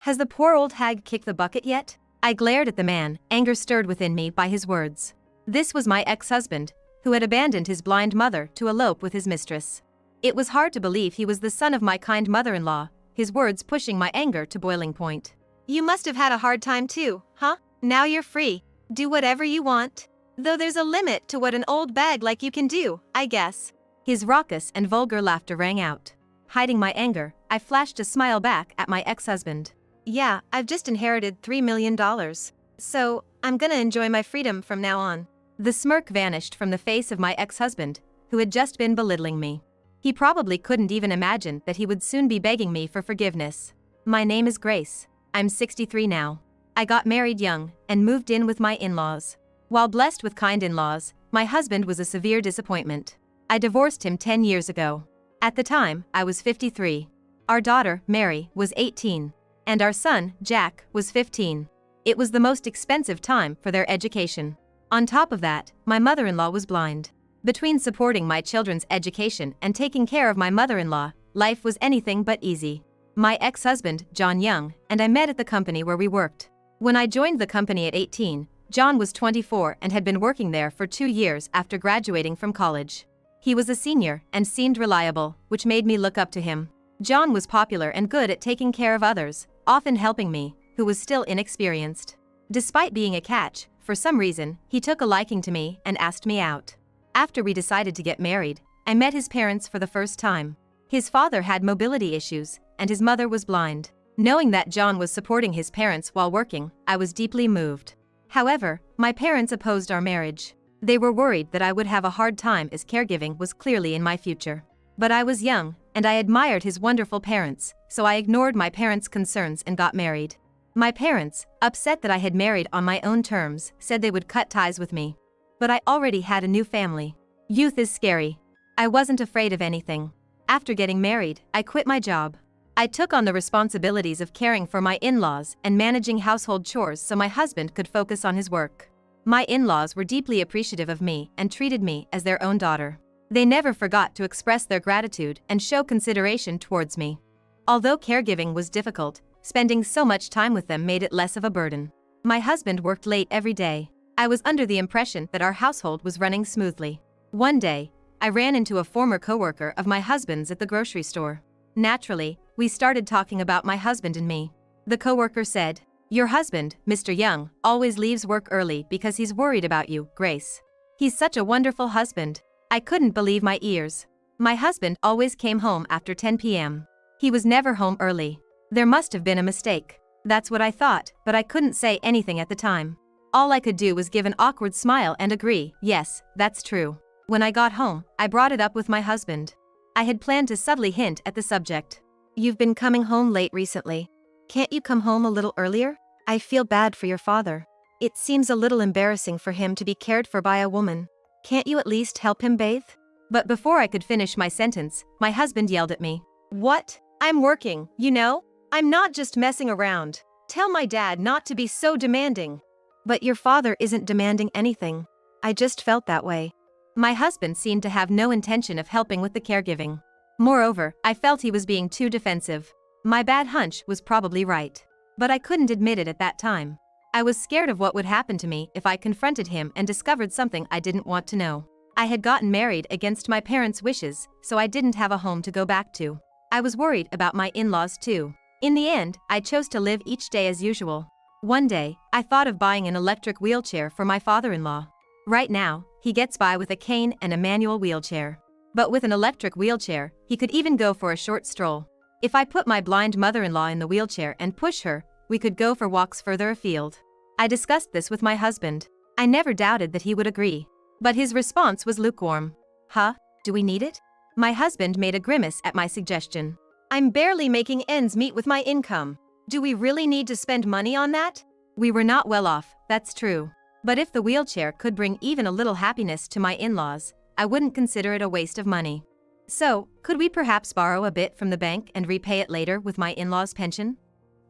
Has the poor old hag kicked the bucket yet? I glared at the man, anger stirred within me by his words. This was my ex-husband, who had abandoned his blind mother to elope with his mistress. It was hard to believe he was the son of my kind mother-in-law, his words pushing my anger to boiling point. You must have had a hard time too, huh? Now you're free. Do whatever you want. Though there's a limit to what an old bag like you can do, I guess. His raucous and vulgar laughter rang out. Hiding my anger, I flashed a smile back at my ex-husband. Yeah, I've just inherited $3 million. So, I'm gonna enjoy my freedom from now on. The smirk vanished from the face of my ex-husband, who had just been belittling me. He probably couldn't even imagine that he would soon be begging me for forgiveness. My name is Grace. I'm 63 now. I got married young and moved in with my in-laws. While blessed with kind in-laws, my husband was a severe disappointment. I divorced him 10 years ago. At the time, I was 53. Our daughter, Mary, was 18. And our son, Jack, was 15. It was the most expensive time for their education. On top of that, my mother-in-law was blind. Between supporting my children's education and taking care of my mother-in-law, life was anything but easy. My ex-husband, John Young, and I met at the company where we worked. When I joined the company at 18, John was 24 and had been working there for 2 years after graduating from college. He was a senior and seemed reliable, which made me look up to him. John was popular and good at taking care of others, often helping me, who was still inexperienced. Despite being a catch, for some reason, he took a liking to me and asked me out. After we decided to get married, I met his parents for the first time. His father had mobility issues, and his mother was blind. Knowing that John was supporting his parents while working, I was deeply moved. However, my parents opposed our marriage. They were worried that I would have a hard time as caregiving was clearly in my future. But I was young, and I admired his wonderful parents, so I ignored my parents' concerns and got married. My parents, upset that I had married on my own terms, said they would cut ties with me. But I already had a new family. Youth is scary. I wasn't afraid of anything. After getting married, I quit my job. I took on the responsibilities of caring for my in-laws and managing household chores so my husband could focus on his work. My in-laws were deeply appreciative of me and treated me as their own daughter. They never forgot to express their gratitude and show consideration towards me. Although caregiving was difficult, spending so much time with them made it less of a burden. My husband worked late every day. I was under the impression that our household was running smoothly. One day, I ran into a former coworker of my husband's at the grocery store. Naturally, we started talking about my husband and me. The coworker said, "Your husband, Mr. Young, always leaves work early because he's worried about you, Grace. He's such a wonderful husband." I couldn't believe my ears. My husband always came home after 10 p.m. He was never home early. There must have been a mistake. That's what I thought, but I couldn't say anything at the time. All I could do was give an awkward smile and agree, yes, that's true. When I got home, I brought it up with my husband. I had planned to subtly hint at the subject. "You've been coming home late recently. Can't you come home a little earlier? I feel bad for your father. It seems a little embarrassing for him to be cared for by a woman. Can't you at least help him bathe?" But before I could finish my sentence, my husband yelled at me. "What? I'm working, you know? I'm not just messing around. Tell my dad not to be so demanding." "But your father isn't demanding anything. I just felt that way." My husband seemed to have no intention of helping with the caregiving. Moreover, I felt he was being too defensive. My bad hunch was probably right. But I couldn't admit it at that time. I was scared of what would happen to me if I confronted him and discovered something I didn't want to know. I had gotten married against my parents' wishes, so I didn't have a home to go back to. I was worried about my in-laws too. In the end, I chose to live each day as usual. One day, I thought of buying an electric wheelchair for my father-in-law. Right now, he gets by with a cane and a manual wheelchair. But with an electric wheelchair, he could even go for a short stroll. If I put my blind mother-in-law in the wheelchair and push her, we could go for walks further afield. I discussed this with my husband. I never doubted that he would agree. But his response was lukewarm. "Huh? Do we need it?" My husband made a grimace at my suggestion. "I'm barely making ends meet with my income. Do we really need to spend money on that?" We were not well off, that's true. But if the wheelchair could bring even a little happiness to my in-laws, I wouldn't consider it a waste of money. So, could we perhaps borrow a bit from the bank and repay it later with my in-laws' pension?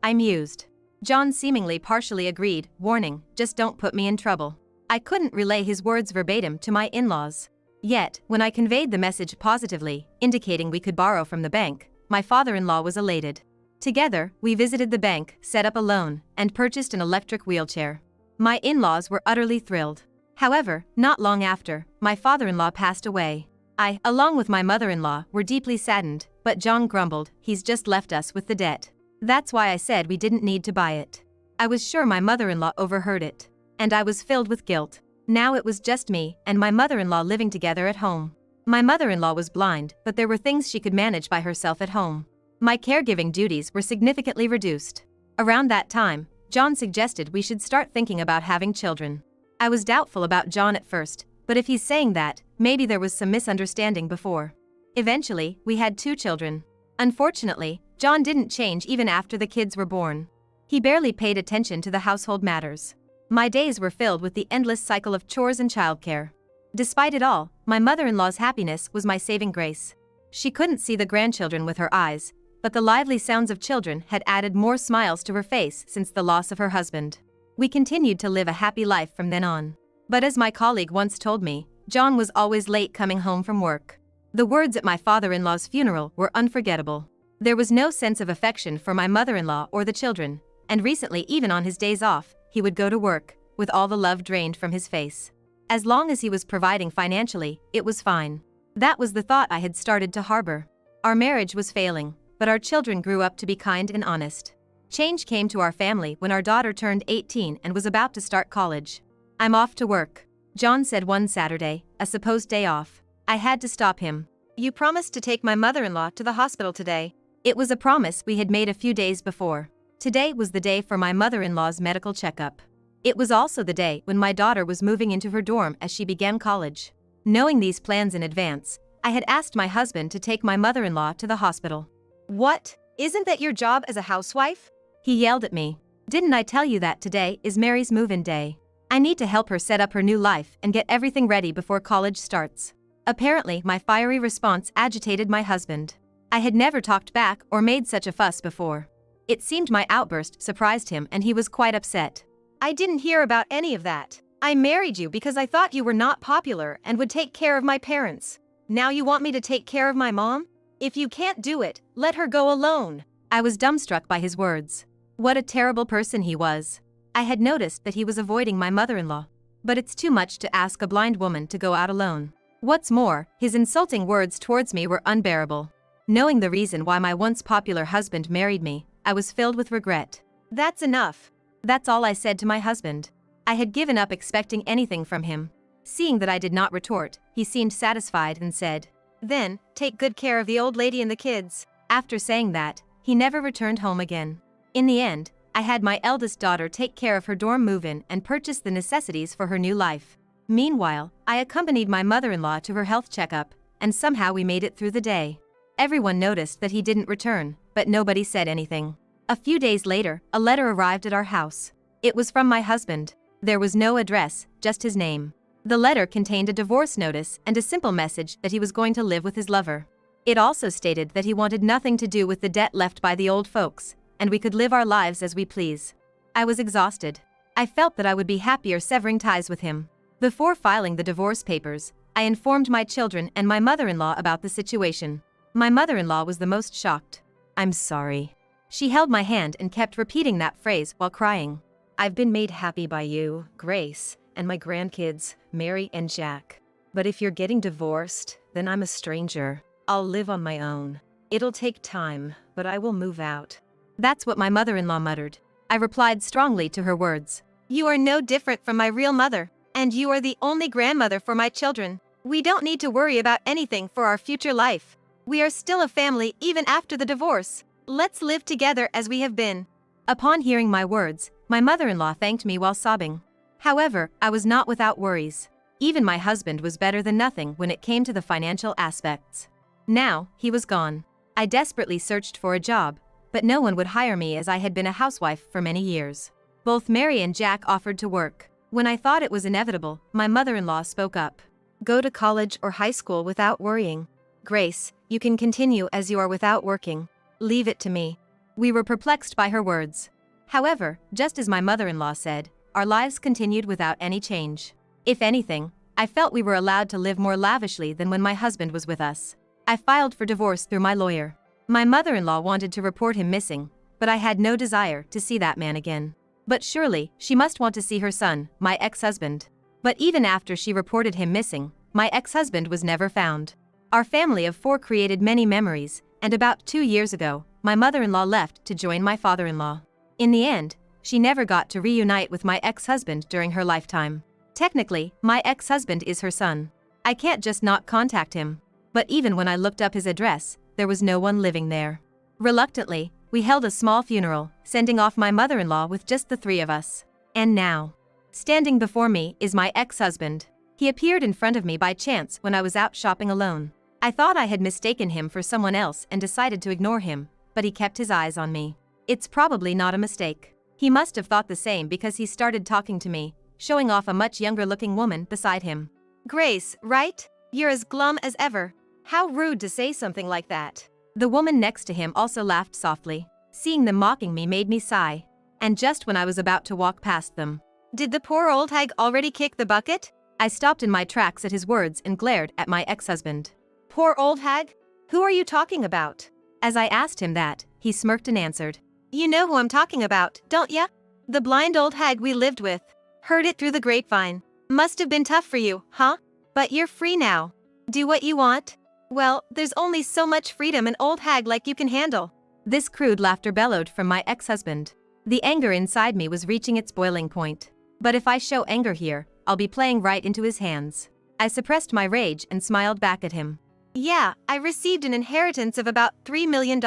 I mused. John seemingly partially agreed, warning, "Just don't put me in trouble." I couldn't relay his words verbatim to my in-laws. Yet, when I conveyed the message positively, indicating we could borrow from the bank, my father-in-law was elated. Together, we visited the bank, set up a loan, and purchased an electric wheelchair. My in-laws were utterly thrilled. However, not long after, my father-in-law passed away. I, along with my mother-in-law, were deeply saddened, but John grumbled, "He's just left us with the debt." That's why I said we didn't need to buy it. I was sure my mother-in-law overheard it. And I was filled with guilt. Now it was just me and my mother-in-law living together at home. My mother-in-law was blind, but there were things she could manage by herself at home. My caregiving duties were significantly reduced. Around that time, John suggested we should start thinking about having children. I was doubtful about John at first, but if he's saying that, maybe there was some misunderstanding before. Eventually, we had 2 children. Unfortunately, John didn't change even after the kids were born. He barely paid attention to the household matters. My days were filled with the endless cycle of chores and childcare. Despite it all, my mother-in-law's happiness was my saving grace. She couldn't see the grandchildren with her eyes, but the lively sounds of children had added more smiles to her face since the loss of her husband. We continued to live a happy life from then on. But as my colleague once told me, John was always late coming home from work. The words at my father-in-law's funeral were unforgettable. There was no sense of affection for my mother-in-law or the children, and recently even on his days off, he would go to work, with all the love drained from his face. As long as he was providing financially, it was fine. That was the thought I had started to harbor. Our marriage was failing, but our children grew up to be kind and honest. Change came to our family when our daughter turned 18 and was about to start college. "I'm off to work," John said one Saturday, a supposed day off. I had to stop him. "You promised to take my mother-in-law to the hospital today." It was a promise we had made a few days before. Today was the day for my mother-in-law's medical checkup. It was also the day when my daughter was moving into her dorm as she began college. Knowing these plans in advance, I had asked my husband to take my mother-in-law to the hospital. "What? Isn't that your job as a housewife?" He yelled at me. "Didn't I tell you that today is Mary's move-in day? I need to help her set up her new life and get everything ready before college starts." Apparently, my fiery response agitated my husband. I had never talked back or made such a fuss before. It seemed my outburst surprised him and he was quite upset. "I didn't hear about any of that. I married you because I thought you were not popular and would take care of my parents. Now you want me to take care of my mom? If you can't do it, let her go alone." I was dumbstruck by his words. What a terrible person he was. I had noticed that he was avoiding my mother-in-law. But it's too much to ask a blind woman to go out alone. What's more, his insulting words towards me were unbearable. Knowing the reason why my once popular husband married me, I was filled with regret. "That's enough." That's all I said to my husband. I had given up expecting anything from him. Seeing that I did not retort, he seemed satisfied and said, "Then, take good care of the old lady and the kids." After saying that, he never returned home again. In the end, I had my eldest daughter take care of her dorm move-in and purchase the necessities for her new life. Meanwhile, I accompanied my mother-in-law to her health checkup, and somehow we made it through the day. Everyone noticed that he didn't return, but nobody said anything. A few days later, a letter arrived at our house. It was from my husband. There was no address, just his name. The letter contained a divorce notice and a simple message that he was going to live with his lover. It also stated that he wanted nothing to do with the debt left by the old folks, and we could live our lives as we please. I was exhausted. I felt that I would be happier severing ties with him. Before filing the divorce papers, I informed my children and my mother-in-law about the situation. My mother-in-law was the most shocked. "I'm sorry." She held my hand and kept repeating that phrase while crying. "I've been made happy by you, Grace, and my grandkids, Mary and Jack. But if you're getting divorced, then I'm a stranger. I'll live on my own. It'll take time, but I will move out." That's what my mother-in-law muttered. I replied strongly to her words. "You are no different from my real mother, and you are the only grandmother for my children. We don't need to worry about anything for our future life. We are still a family even after the divorce. Let's live together as we have been." Upon hearing my words, my mother-in-law thanked me while sobbing. However, I was not without worries. Even my husband was better than nothing when it came to the financial aspects. Now, he was gone. I desperately searched for a job, but no one would hire me as I had been a housewife for many years. Both Mary and Jack offered to work. When I thought it was inevitable, my mother-in-law spoke up. "Go to college or high school without worrying. Grace, you can continue as you are without working. Leave it to me." We were perplexed by her words. However, just as my mother-in-law said, our lives continued without any change. If anything, I felt we were allowed to live more lavishly than when my husband was with us. I filed for divorce through my lawyer. My mother-in-law wanted to report him missing, but I had no desire to see that man again. But surely, she must want to see her son, my ex-husband. But even after she reported him missing, my ex-husband was never found. Our family of 4 created many memories, and about 2 years ago, my mother-in-law left to join my father-in-law. In the end, she never got to reunite with my ex-husband during her lifetime. Technically, my ex-husband is her son. I can't just not contact him. But even when I looked up his address, there was no one living there. Reluctantly, we held a small funeral, sending off my mother-in-law with just the 3 of us. And now, standing before me is my ex-husband. He appeared in front of me by chance when I was out shopping alone. I thought I had mistaken him for someone else and decided to ignore him, but he kept his eyes on me. It's probably not a mistake. He must have thought the same because he started talking to me, showing off a much younger-looking woman beside him. "Grace, right? You're as glum as ever. How rude to say something like that." The woman next to him also laughed softly. Seeing them mocking me made me sigh. And just when I was about to walk past them, "Did the poor old hag already kick the bucket?" I stopped in my tracks at his words and glared at my ex-husband. "Poor old hag? Who are you talking about?" As I asked him that, he smirked and answered, "You know who I'm talking about, don't ya? The blind old hag we lived with. Heard it through the grapevine. Must have been tough for you, huh? But you're free now. Do what you want? Well, there's only so much freedom an old hag like you can handle." This crude laughter bellowed from my ex-husband. The anger inside me was reaching its boiling point. But if I show anger here, I'll be playing right into his hands. I suppressed my rage and smiled back at him. "Yeah, I received an inheritance of about $3 million.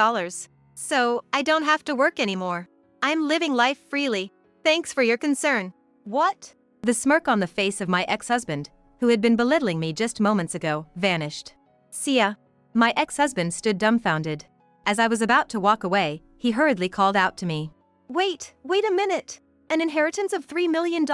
So, I don't have to work anymore. I'm living life freely. Thanks for your concern." "What?" The smirk on the face of my ex-husband, who had been belittling me just moments ago, vanished. "See ya." My ex-husband stood dumbfounded. As I was about to walk away, he hurriedly called out to me. Wait a minute. An inheritance of $3 million?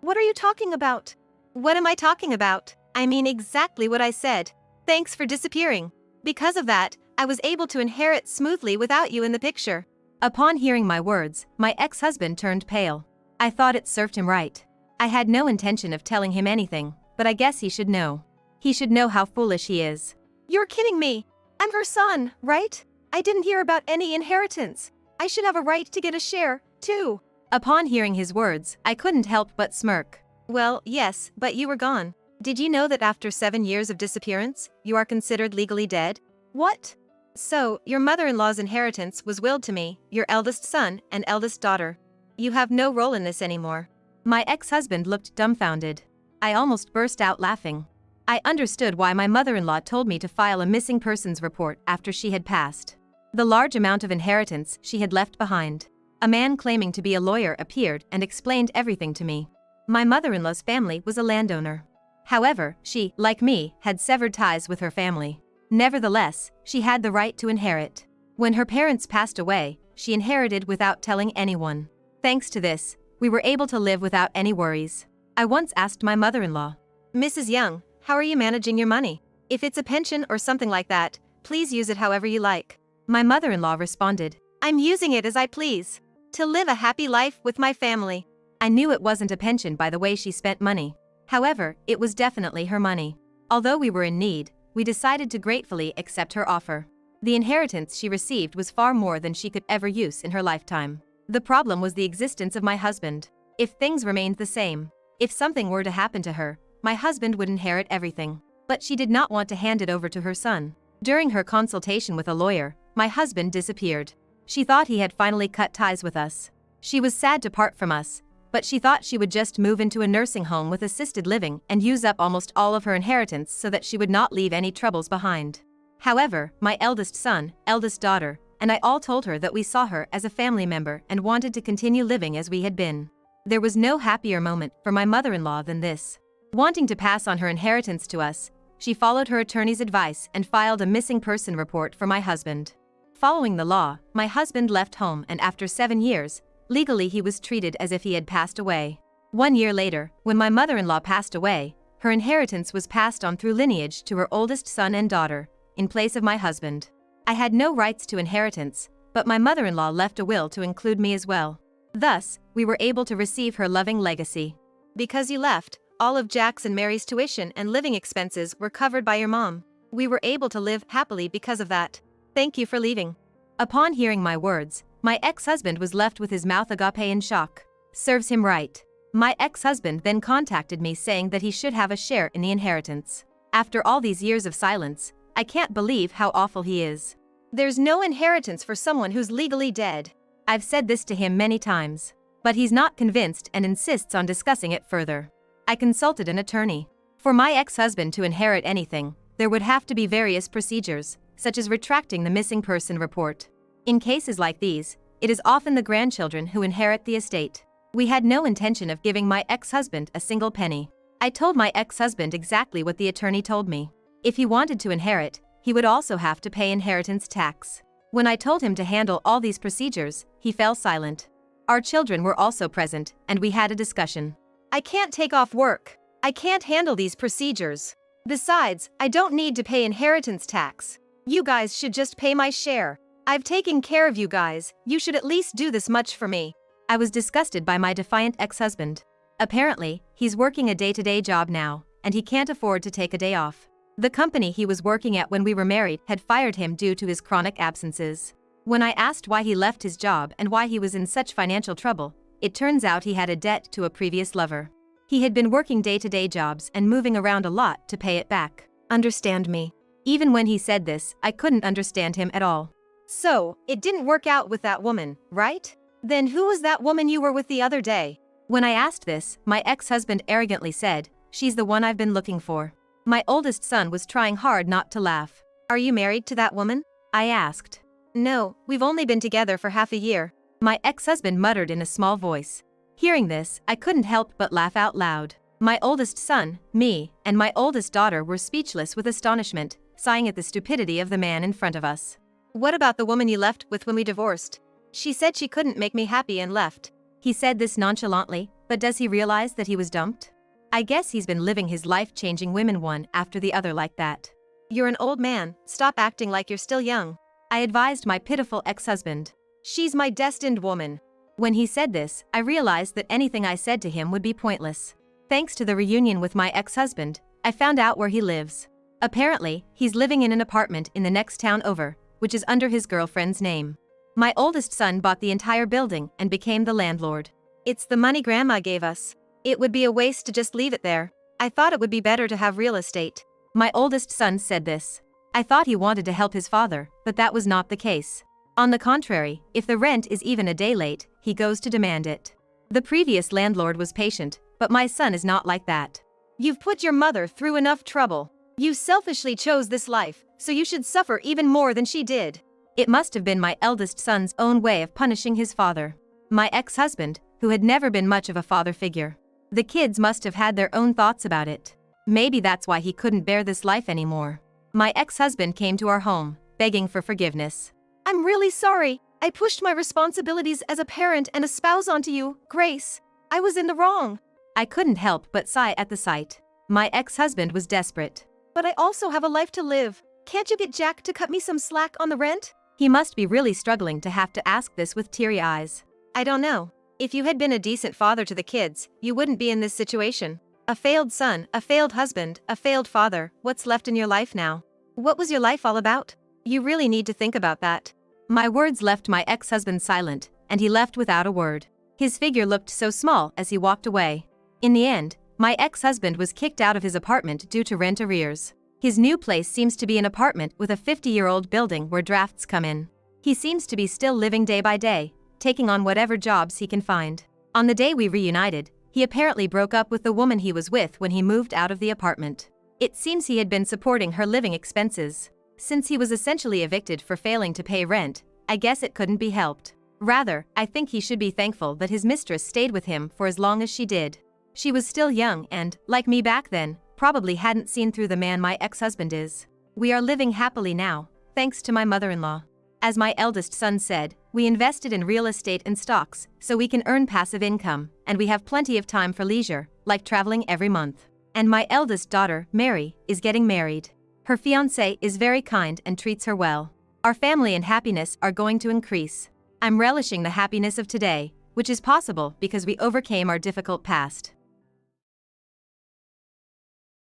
What are you talking about?" "What am I talking about? I mean exactly what I said. Thanks for disappearing. Because of that, I was able to inherit smoothly without you in the picture." Upon hearing my words, my ex-husband turned pale. I thought it served him right. I had no intention of telling him anything, but I guess he should know. He should know how foolish he is. "You're kidding me. I'm her son, right? I didn't hear about any inheritance. I should have a right to get a share, too." Upon hearing his words, I couldn't help but smirk. "Well, yes, but you were gone. Did you know that after 7 years of disappearance, you are considered legally dead?" "What?" "So, your mother-in-law's inheritance was willed to me, your eldest son and eldest daughter. You have no role in this anymore." My ex-husband looked dumbfounded. I almost burst out laughing. I understood why my mother-in-law told me to file a missing persons report after she had passed. The large amount of inheritance she had left behind. A man claiming to be a lawyer appeared and explained everything to me. My mother-in-law's family was a landowner. However, she, like me, had severed ties with her family. Nevertheless, she had the right to inherit. When her parents passed away, she inherited without telling anyone. Thanks to this, we were able to live without any worries. I once asked my mother-in-law, "Mrs. Young, how are you managing your money? If it's a pension or something like that, please use it however you like." My mother-in-law responded, "I'm using it as I please. To live a happy life with my family." I knew it wasn't a pension by the way she spent money. However, it was definitely her money. Although we were in need, we decided to gratefully accept her offer. The inheritance she received was far more than she could ever use in her lifetime. The problem was the existence of my husband. If things remained the same, if something were to happen to her, my husband would inherit everything. But she did not want to hand it over to her son. During her consultation with a lawyer, my husband disappeared. She thought he had finally cut ties with us. She was sad to part from us, but she thought she would just move into a nursing home with assisted living and use up almost all of her inheritance so that she would not leave any troubles behind. However, my eldest son, eldest daughter, and I all told her that we saw her as a family member and wanted to continue living as we had been. There was no happier moment for my mother-in-law than this. Wanting to pass on her inheritance to us, she followed her attorney's advice and filed a missing person report for my husband. Following the law, my husband left home and after 7 years, legally he was treated as if he had passed away. 1 year later, when my mother-in-law passed away, her inheritance was passed on through lineage to her oldest son and daughter, in place of my husband. I had no rights to inheritance, but my mother-in-law left a will to include me as well. Thus, we were able to receive her loving legacy. Because you left, all of Jack's and Mary's tuition and living expenses were covered by your mom. We were able to live happily because of that. Thank you for leaving." Upon hearing my words, My ex-husband was left with his mouth agape in shock. Serves him right. My ex-husband then contacted me saying that he should have a share in the inheritance. After all these years of silence, I can't believe how awful he is. There's no inheritance for someone who's legally dead. I've said this to him many times. But he's not convinced and insists on discussing it further. I consulted an attorney. For my ex-husband to inherit anything, there would have to be various procedures, such as retracting the missing person report. In cases like these, it is often the grandchildren who inherit the estate. We had no intention of giving my ex-husband a single penny. I told my ex-husband exactly what the attorney told me. If he wanted to inherit, he would also have to pay inheritance tax. When I told him to handle all these procedures, he fell silent. Our children were also present, and we had a discussion. I can't take off work. I can't handle these procedures. Besides, I don't need to pay inheritance tax. You guys should just pay my share. I've taken care of you guys, you should at least do this much for me. I was disgusted by my defiant ex-husband. Apparently, he's working a day-to-day job now, and he can't afford to take a day off. The company he was working at when we were married had fired him due to his chronic absences. When I asked why he left his job and why he was in such financial trouble, it turns out he had a debt to a previous lover. He had been working day-to-day jobs and moving around a lot to pay it back. Understand me. Even when he said this, I couldn't understand him at all. So, it didn't work out with that woman, right? Then who was that woman you were with the other day? When I asked this, my ex-husband arrogantly said, "She's the one I've been looking for." My oldest son was trying hard not to laugh. Are you married to that woman? I asked. No, we've only been together for half a year. My ex-husband muttered in a small voice. Hearing this, I couldn't help but laugh out loud. My oldest son, me, and my oldest daughter were speechless with astonishment, sighing at the stupidity of the man in front of us. What about the woman you left with when we divorced? She said she couldn't make me happy and left. He said this nonchalantly, but does he realize that he was dumped? I guess he's been living his life changing women one after the other like that. You're an old man, stop acting like you're still young. I advised my pitiful ex-husband. She's my destined woman. When he said this, I realized that anything I said to him would be pointless. Thanks to the reunion with my ex-husband, I found out where he lives. Apparently, he's living in an apartment in the next town over, which is under his girlfriend's name. My oldest son bought the entire building and became the landlord. It's the money Grandma gave us. It would be a waste to just leave it there. I thought it would be better to have real estate. My oldest son said this. I thought he wanted to help his father, but that was not the case. On the contrary, if the rent is even a day late, he goes to demand it. The previous landlord was patient, but my son is not like that. You've put your mother through enough trouble. You selfishly chose this life, so you should suffer even more than she did. It must have been my eldest son's own way of punishing his father. My ex-husband, who had never been much of a father figure. The kids must have had their own thoughts about it. Maybe that's why he couldn't bear this life anymore. My ex-husband came to our home, begging for forgiveness. I'm really sorry. I pushed my responsibilities as a parent and a spouse onto you, Grace. I was in the wrong. I couldn't help but sigh at the sight. My ex-husband was desperate. But I also have a life to live. Can't you get Jack to cut me some slack on the rent? He must be really struggling to have to ask this with teary eyes. I don't know. If you had been a decent father to the kids, you wouldn't be in this situation. A failed son, a failed husband, a failed father, what's left in your life now? What was your life all about? You really need to think about that. My words left my ex-husband silent, and he left without a word. His figure looked so small as he walked away. In the end, my ex-husband was kicked out of his apartment due to rent arrears. His new place seems to be an apartment with a 50-year-old building where drafts come in. He seems to be still living day by day, taking on whatever jobs he can find. On the day we reunited, he apparently broke up with the woman he was with when he moved out of the apartment. It seems he had been supporting her living expenses. Since he was essentially evicted for failing to pay rent, I guess it couldn't be helped. Rather, I think he should be thankful that his mistress stayed with him for as long as she did. She was still young and, like me back then, probably hadn't seen through the man my ex-husband is. We are living happily now, thanks to my mother-in-law. As my eldest son said, we invested in real estate and stocks, so we can earn passive income, and we have plenty of time for leisure, like traveling every month. And my eldest daughter, Mary, is getting married. Her fiancé is very kind and treats her well. Our family and happiness are going to increase. I'm relishing the happiness of today, which is possible because we overcame our difficult past.